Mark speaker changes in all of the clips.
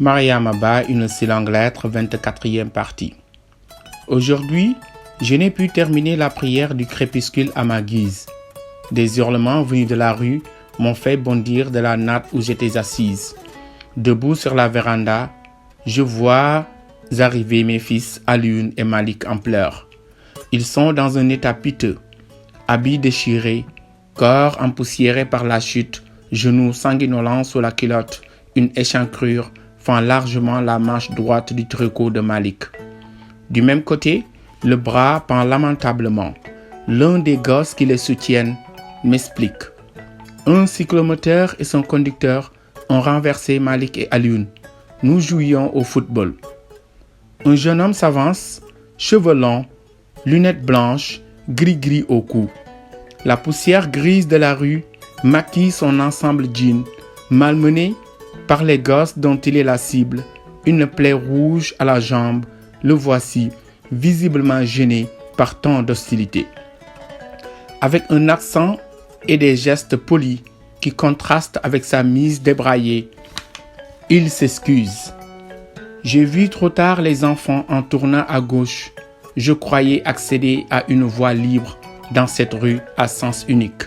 Speaker 1: Mariam Abba, une si longue lettre, 24e partie. Aujourd'hui, je n'ai pu terminer la prière du crépuscule à ma guise. Des hurlements venus de la rue m'ont fait bondir de la natte où j'étais assise. Debout sur la véranda, je vois arriver mes fils Alioune et Malik en pleurs. Ils sont dans un état piteux, habits déchirés, corps empoussiérés par la chute, genoux sanguinolents sous la culotte, une échancrure fend largement la manche droite du tricot de Malik. Du même côté, le bras pend lamentablement. L'un des gosses qui les soutiennent m'explique. Un cyclomoteur et son conducteur ont renversé Malik et Alioune. Nous jouions au football. Un jeune homme s'avance, cheveux longs, lunettes blanches, gris-gris au cou. La poussière grise de la rue maquille son ensemble jean, malmené par les gosses dont il est la cible, une plaie rouge à la jambe, le voici, visiblement gêné par tant d'hostilité. Avec un accent et des gestes polis qui contrastent avec sa mise débraillée, il s'excuse. J'ai vu trop tard les enfants en tournant à gauche. Je croyais accéder à une voie libre dans cette rue à sens unique.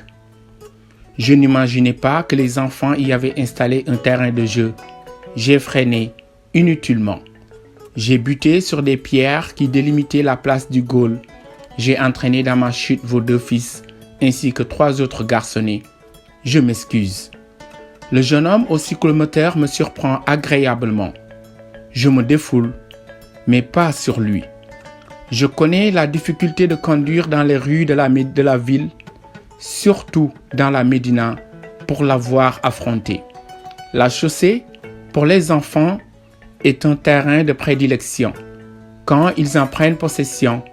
Speaker 1: Je n'imaginais pas que les enfants y avaient installé un terrain de jeu. J'ai freiné inutilement. J'ai buté sur des pierres qui délimitaient la place du goal. J'ai entraîné dans ma chute vos deux fils, ainsi que 3 autres garçonnets. Je m'excuse. Le jeune homme au cyclomoteur me surprend agréablement. Je me défoule, mais pas sur lui. Je connais la difficulté de conduire dans les rues de la ville, surtout dans la Médina, pour l'avoir affronté. La chaussée, pour les enfants, est un terrain de prédilection. Quand ils en prennent possession,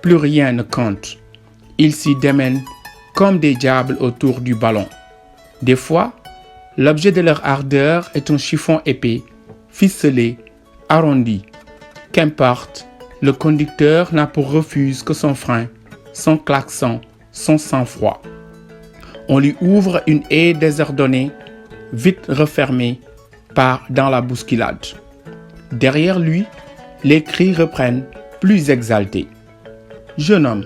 Speaker 1: plus rien ne compte. Ils s'y démènent comme des diables autour du ballon. Des fois, l'objet de leur ardeur est un chiffon épais, ficelé, arrondi. Qu'importe, le conducteur n'a pour refuge que son frein, son klaxon, son sang-froid. On lui ouvre une haie désordonnée, vite refermée dans la bousculade. Derrière lui, les cris reprennent, plus exaltés. « Jeune homme,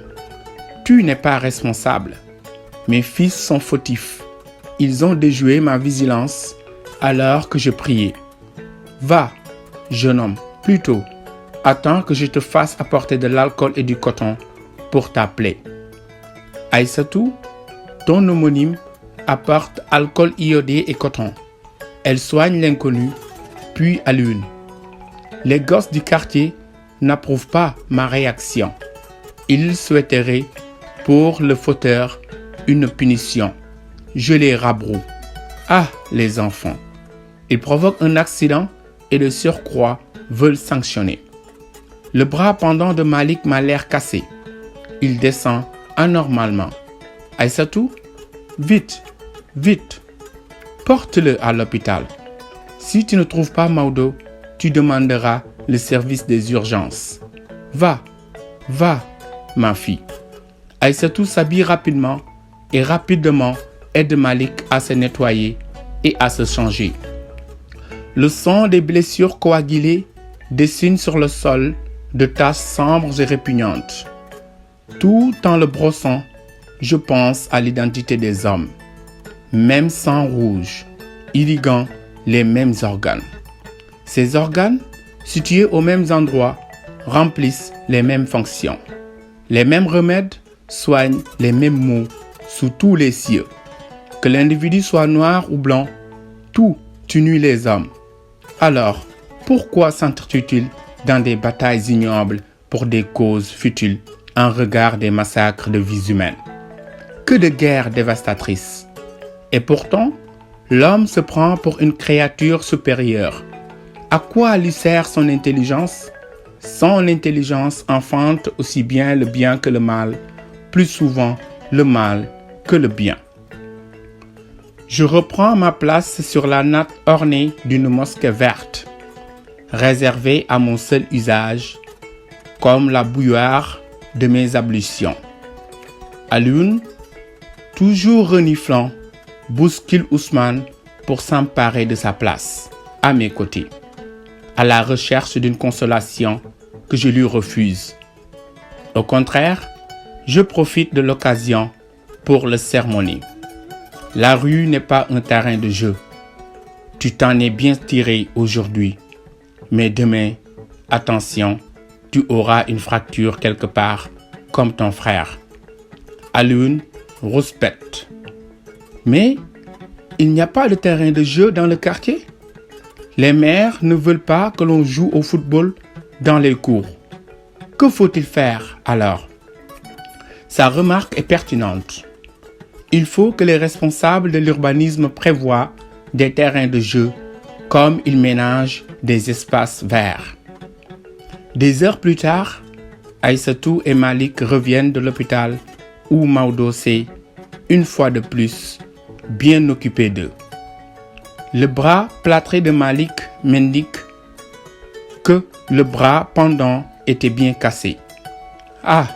Speaker 1: tu n'es pas responsable. Mes fils sont fautifs. Ils ont déjoué ma vigilance alors que je priais. Va, jeune homme, plutôt, attends que je te fasse apporter de l'alcool et du coton pour ta plaie. » Aïssatou, ton homonyme, apporte alcool iodé et coton. Elle soigne l'inconnu, puis Alioune. Les gosses du quartier n'approuvent pas ma réaction. Ils souhaiteraient, pour le fauteur, une punition. Je les rabroue. Ah, les enfants! Ils provoquent un accident et de surcroît veulent sanctionner. Le bras pendant de Malik m'a l'air cassé. Il descend anormalement. Aïssatou, vite, vite, porte-le à l'hôpital. Si tu ne trouves pas Maodo, tu demanderas le service des urgences. Va, va, ma fille. Aïssatou s'habille rapidement et rapidement aide Malik à se nettoyer et à se changer. Le sang des blessures coagulées dessine sur le sol de taches sombres et répugnantes. Tout en le brossant, je pense à l'identité des hommes. Même sang rouge, irriguant les mêmes organes. Ces organes, situés aux mêmes endroits, remplissent les mêmes fonctions. Les mêmes remèdes soignent les mêmes maux sous tous les cieux. Que l'individu soit noir ou blanc, tout unit les hommes. Alors, pourquoi s'entretue-t-il dans des batailles ignobles pour des causes futiles en regard des massacres de vies humaines? Que de guerres dévastatrices! Et pourtant, l'homme se prend pour une créature supérieure. À quoi lui sert son intelligence? Son intelligence enfante aussi bien le bien que le mal, plus souvent le mal que le bien. Je reprends ma place sur la natte ornée d'une mosquée verte, réservée à mon seul usage, comme la bouilloire de mes ablutions. Alioune, toujours reniflant, bouscule Ousmane pour s'emparer de sa place, à mes côtés. à la recherche d'une consolation que je lui refuse. Au contraire, je profite de l'occasion pour le sermonner. La rue n'est pas un terrain de jeu. Tu t'en es bien tiré aujourd'hui, mais demain, attention, tu auras une fracture quelque part, comme ton frère. Alioune rouspète. Mais il n'y a pas de terrain de jeu dans le quartier. Les mères ne veulent pas que l'on joue au football dans les cours. Que faut-il faire alors? Sa remarque est pertinente. Il faut que les responsables de l'urbanisme prévoient des terrains de jeu comme ils ménagent des espaces verts. Des heures plus tard, Aïssatou et Malik reviennent de l'hôpital où Maodo s'est, une fois de plus, bien occupé d'eux. Le bras plâtré de Malik m'indique que le bras pendant était bien cassé. Ah,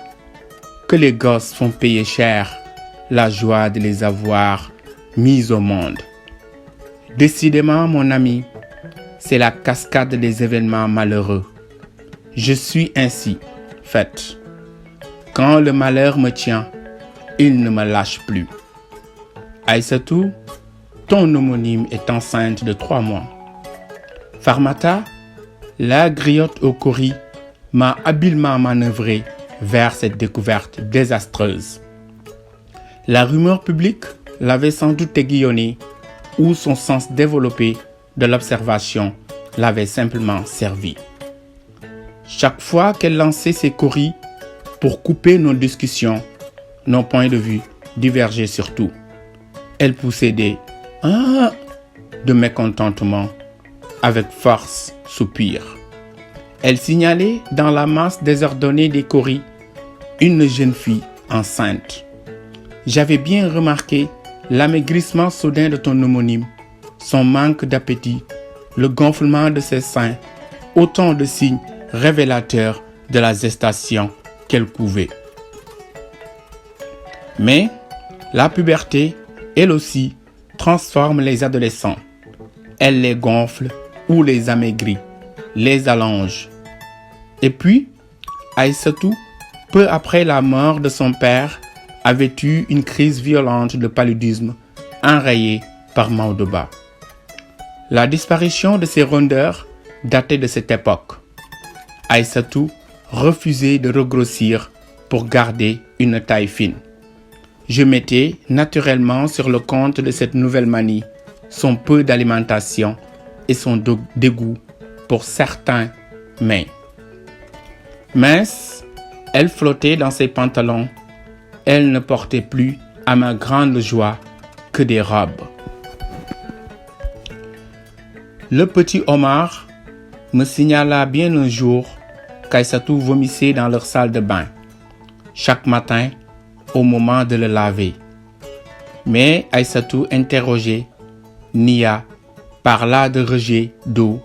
Speaker 1: que les gosses font payer cher la joie de les avoir mis au monde. Décidément, mon ami, c'est la cascade des événements malheureux. Je suis ainsi faite. Quand le malheur me tient, il ne me lâche plus. Aïssatou, ton homonyme est enceinte de 3 mois. Farmata, la griotte au cori, m'a habilement manœuvré vers cette découverte désastreuse. La rumeur publique l'avait sans doute aiguillonné ou son sens développé de l'observation l'avait simplement servi. Chaque fois qu'elle lançait ses coris pour couper nos discussions, nos points de vue divergeaient surtout. Elle poussait des « ah » de mécontentement, avec force soupir. Elle signalait dans la masse désordonnée des coris une jeune fille enceinte. J'avais bien remarqué l'amaigrissement soudain de ton homonyme, son manque d'appétit, le gonflement de ses seins, autant de signes révélateurs de la gestation qu'elle couvait. Mais la puberté, elle aussi, transforme les adolescents. Elle les gonfle ou les amaigrit, les allonge. Et puis, Aïssatou, peu après la mort de son père, avait eu une crise violente de paludisme enrayée par Maodoba. La disparition de ses rondeurs datait de cette époque. Aïssatou refusait de regrossir pour garder une taille fine. Je mettais naturellement sur le compte de cette nouvelle manie son peu d'alimentation et son dégoût pour certains mets. Mince, elle flottait dans ses pantalons. Elle ne portait plus, à ma grande joie, que des robes. Le petit Omar me signala bien un jour qu'Aïssatou vomissait dans leur salle de bain, chaque matin au moment de le laver. Mais Aïssatou interrogeait, nia, parla de rejet d'eau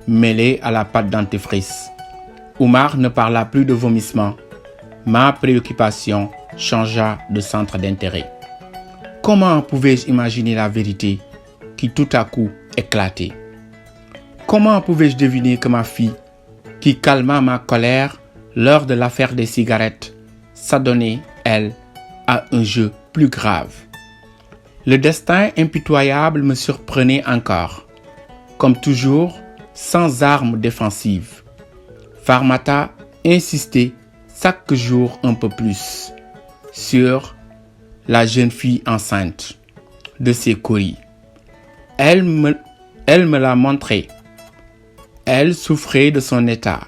Speaker 1: mêlée à la pâte dentifrice. Omar ne parla plus de vomissement. Ma préoccupation changea de centre d'intérêt. Comment pouvais-je imaginer la vérité qui tout à coup éclatait? Comment pouvais-je deviner que ma fille, qui calma ma colère lors de l'affaire des cigarettes, s'adonnait, elle, à un jeu plus grave? Le destin impitoyable me surprenait encore, comme toujours, sans armes défensives. Farmata insistait chaque jour un peu plus sur la jeune fille enceinte de ses coris. Elle me l'a montré. Elle souffrait de son état.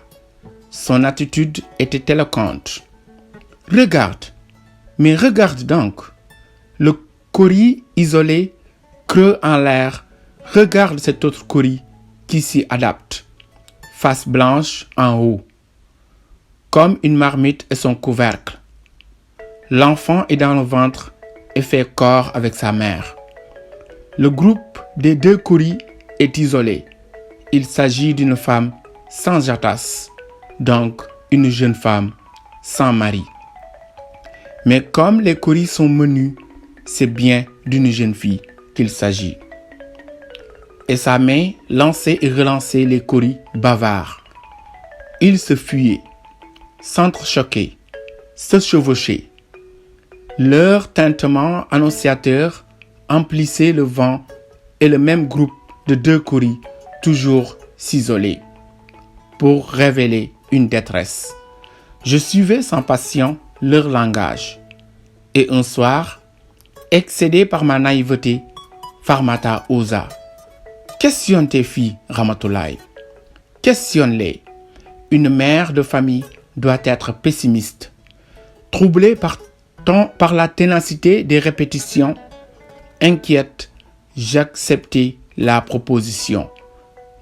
Speaker 1: Son attitude était éloquente. Regarde, mais regarde donc. Le cori isolé, creux en l'air, regarde cet autre cori qui s'y adapte. Face blanche en haut, comme une marmite et son couvercle. L'enfant est dans le ventre et fait corps avec sa mère. Le groupe des 2 coris est isolé. Il s'agit d'une femme sans jatas, donc une jeune femme sans mari. Mais comme les coris sont menus, c'est bien d'une jeune fille qu'il s'agit. et sa main lançait et relançait les coris bavards. Ils se fuyaient, s'entrechoquaient, se chevauchaient. Leur tintement annonciateur emplissait le vent et le même groupe de 2 coris toujours s'isolait pour révéler une détresse. Je suivais sans passion leur langage. Et un soir, excédé par ma naïveté, Farmata osa. Questionne tes filles, Ramatoulaye. Questionne-les. Une mère de famille doit être pessimiste. Troublée par la ténacité des répétitions, inquiète, j'acceptai la proposition.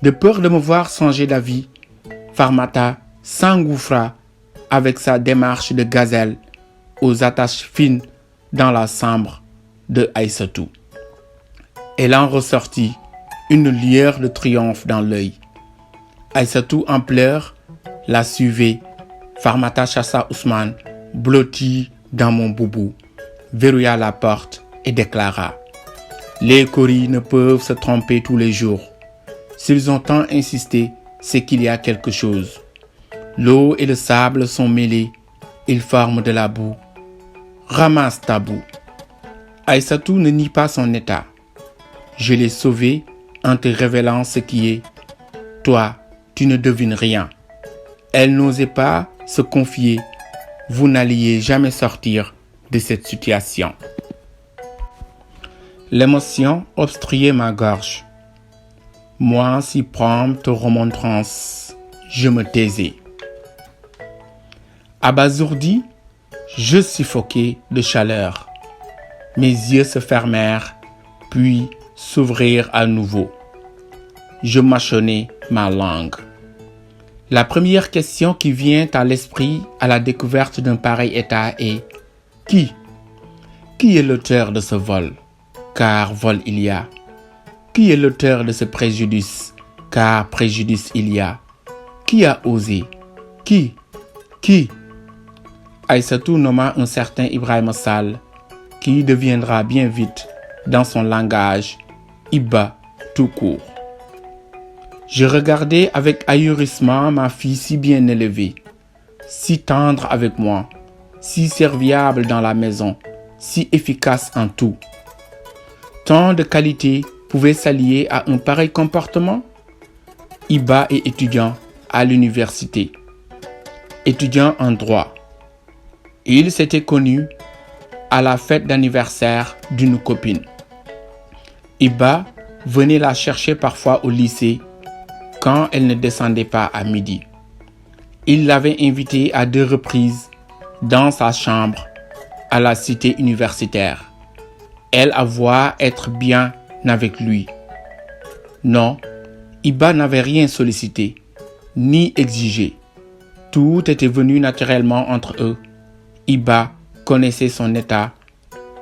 Speaker 1: De peur de me voir changer d'avis, Farmata s'engouffra avec sa démarche de gazelle aux attaches fines dans la chambre de Aïssatou. Elle en ressortit une lueur de triomphe dans l'œil. Aïssatou en pleurs la suivait. Farmata chassa Ousmane, blotti dans mon boubou, verrouilla la porte et déclara: les coris ne peuvent se tromper tous les jours. S'ils ont tant insisté, c'est qu'il y a quelque chose. L'eau et le sable sont mêlés, ils forment de la boue. Ramasse ta boue. Aïssatou ne nie pas son état. Je l'ai sauvé en te révélant ce qui est. Toi, tu ne devines rien. Elle n'osait pas se confier. Vous n'alliez jamais sortir de cette situation. L'émotion obstruait ma gorge. Moi, si prompte aux remontrances, je me taisais. Abasourdi, je suffoquais de chaleur. Mes yeux se fermèrent, puis s'ouvrirent à nouveau. Je mâchonnais ma langue. La première question qui vient à l'esprit à la découverte d'un pareil état est: qui? Qui est l'auteur de ce vol? Car vol il y a. Qui est l'auteur de ce préjudice? Car préjudice il y a. Qui a osé? Qui? Aïssatou nomma un certain Ibrahima Sall, qui deviendra bien vite, dans son langage, Iba tout court. Je regardais avec ahurissement ma fille si bien élevée, si tendre avec moi, si serviable dans la maison, si efficace en tout. Tant de qualités pouvaient s'allier à un pareil comportement. Iba est étudiant à l'université, étudiant en droit. Il s'était connu à la fête d'anniversaire d'une copine. Iba venait la chercher parfois au lycée quand elle ne descendait pas à midi. Il l'avait invitée à 2 reprises dans sa chambre à la cité universitaire. Elle avouait être bien avec lui. Non, Iba n'avait rien sollicité, ni exigé. Tout était venu naturellement entre eux. Iba connaissait son état.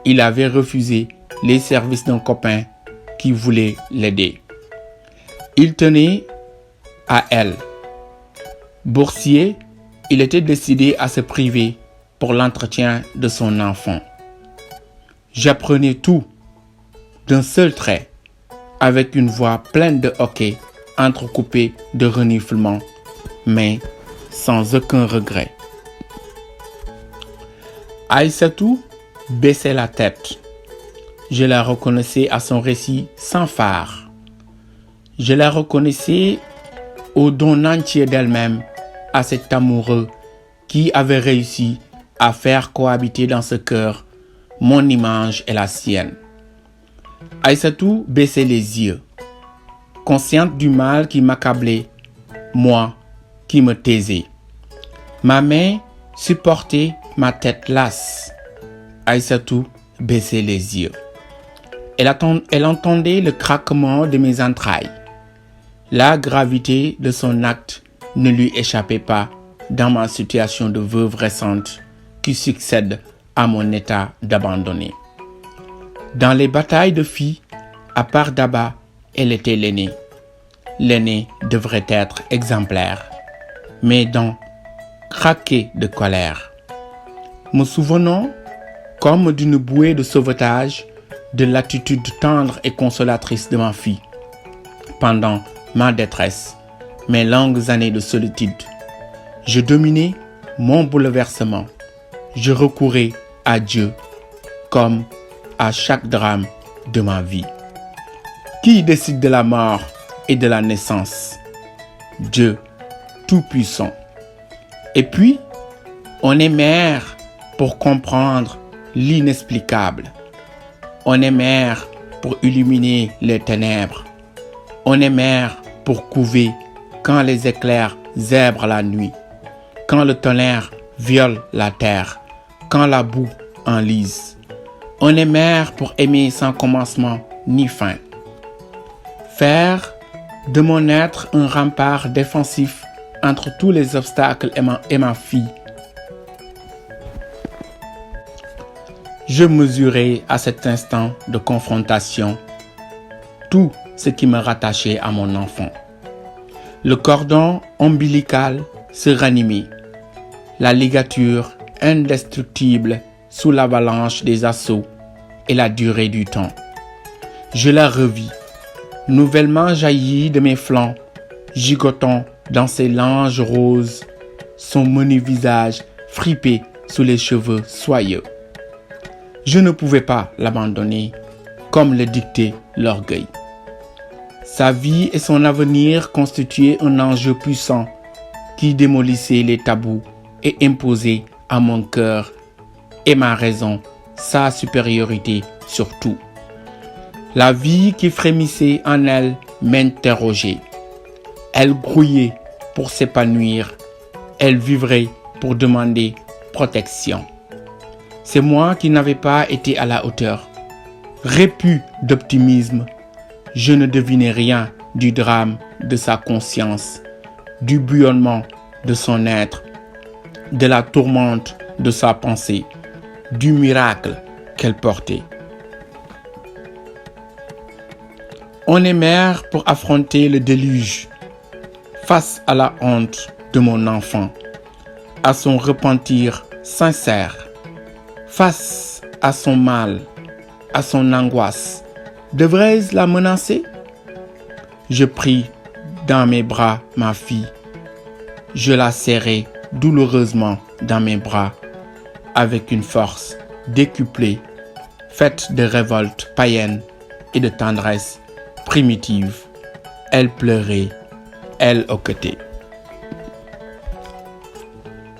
Speaker 1: Il avait refusé les services d'un copain qui voulait l'aider. Il tenait à elle. Boursier, il était décidé à se priver pour l'entretien de son enfant. J'apprenais tout d'un seul trait, avec une voix pleine de hoquets entrecoupée de reniflements, mais sans aucun regret. Aïssatou baissait la tête. Je la reconnaissais à son récit sans phare. Je la reconnaissais au don entier d'elle-même à cet amoureux qui avait réussi à faire cohabiter dans ce cœur mon image et la sienne. Aïssatou baissait les yeux, consciente du mal qui m'accablait, moi qui me taisais. Ma main supportait ma tête lasse. Aïssatou baissait les yeux. Elle entendait le craquement de mes entrailles. La gravité de son acte ne lui échappait pas dans ma situation de veuve récente qui succède à mon état d'abandonné. Dans les batailles de filles, à part Daba, elle était l'aînée. L'aînée devrait être exemplaire. Mes dents craquaient de colère. Me souvenant, comme d'une bouée de sauvetage, de l'attitude tendre et consolatrice de ma fille. pendant ma détresse, mes longues années de solitude. Je dominais mon bouleversement. Je recourais à Dieu comme à chaque drame de ma vie. Qui décide de la mort et de la naissance? Dieu Tout-Puissant. Et puis, on est mère pour comprendre l'inexplicable. On est mère pour illuminer les ténèbres. On est mère pour couver quand les éclairs zèbrent la nuit, quand le tonnerre viole la terre, quand la boue enlise. On est mère pour aimer sans commencement ni fin. Faire de mon être un rempart défensif entre tous les obstacles et ma fille. Je mesurais à cet instant de confrontation tout ce qui me rattachait à mon enfant. Le cordon ombilical se ranimait, la ligature indestructible sous l'avalanche des assauts et la durée du temps. Je la revis, nouvellement jaillie de mes flancs, gigotant dans ses langes roses, son menu visage fripé sous les cheveux soyeux. Je ne pouvais pas l'abandonner, comme le dictait l'orgueil. Sa vie et son avenir constituaient un enjeu puissant qui démolissait les tabous et imposait à mon cœur et ma raison sa supériorité sur tout. La vie qui frémissait en elle m'interrogeait. Elle grouillait pour s'épanouir. Elle vivrait pour demander protection. C'est moi qui n'avais pas été à la hauteur. Répu d'optimisme, je ne devinais rien du drame de sa conscience, du bouillonnement de son être, de la tourmente de sa pensée, du miracle qu'elle portait. On est mère pour affronter le déluge, face à la honte de mon enfant, à son repentir sincère, face à son mal, à son angoisse. Devrais-je la menacer? Je pris dans mes bras ma fille. Je la serrai douloureusement dans mes bras avec une force décuplée, faite de révolte païenne et de tendresse primitive. Elle pleurait, elle hoquetait.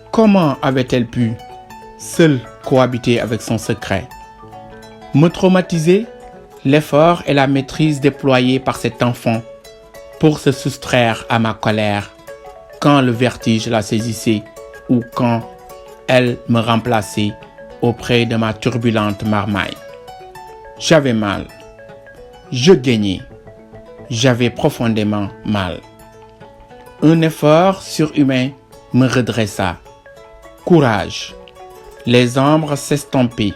Speaker 1: Comment avait-elle pu, seule, cohabiter avec son secret? Me traumatiser? L'effort et la maîtrise déployés par cet enfant pour se soustraire à ma colère quand le vertige la saisissait ou quand elle me remplaçait auprès de ma turbulente marmaille. J'avais mal. Je gaignais. J'avais profondément mal. Un effort surhumain me redressa. Courage. Les ombres s'estompaient.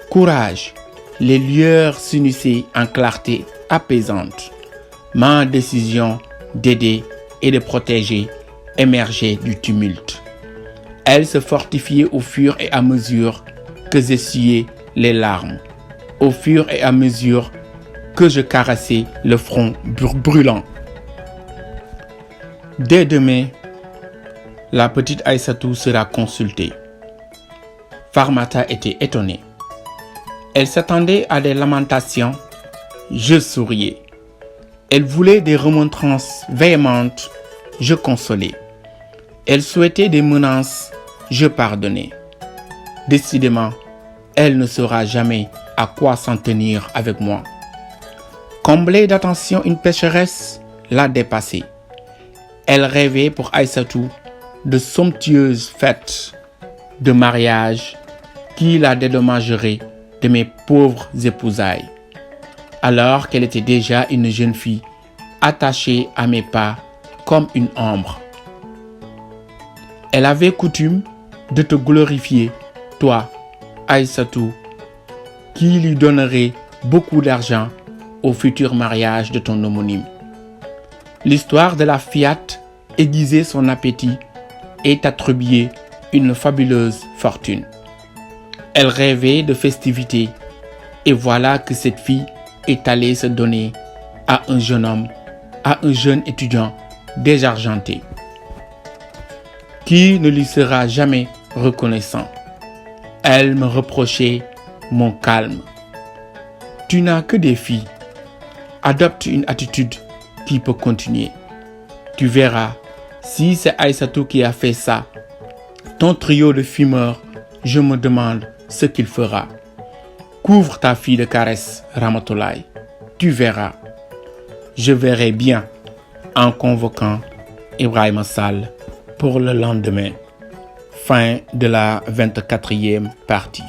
Speaker 1: Courage. Les lueurs s'unissaient en clarté apaisante. Ma décision d'aider et de protéger émergeait du tumulte. Elle se fortifiait au fur et à mesure que j'essuyais les larmes, au fur et à mesure que je caressais le front brûlant. Dès demain, la petite Aïssatou sera consultée. Farmata était étonnée. Elle s'attendait à des lamentations. Je souriais. Elle voulait des remontrances véhémentes. Je consolais. Elle souhaitait des menaces. Je pardonnais. Décidément, elle ne saura jamais à quoi s'en tenir avec moi. Comblée d'attention, une pécheresse l'a dépassée. Elle rêvait pour Aïssatou de somptueuses fêtes de mariage qui la dédommageraient de mes pauvres épousailles, alors qu'elle était déjà une jeune fille attachée à mes pas comme une ombre. Elle avait coutume de te glorifier, toi, Aïssatou, qui lui donnerait beaucoup d'argent au futur mariage de ton homonyme. L'histoire de la fillette aiguisait son appétit et t'attribuait une fabuleuse fortune. Elle rêvait de festivités, et voilà que cette fille est allée se donner à un jeune homme à un jeune étudiant désargenté qui ne lui sera jamais reconnaissant. Elle me reprochait mon calme. Tu n'as que des filles. Adopte une attitude qui peut continuer. Tu verras, si c'est Aïssatou qui a fait ça, ton trio de fumeurs, je me demande ce qu'il fera. Couvre ta fille de caresses, Ramatoulaye. Tu verras. Je verrai bien en convoquant Ibrahima Sall pour le lendemain. Fin de la 24e partie.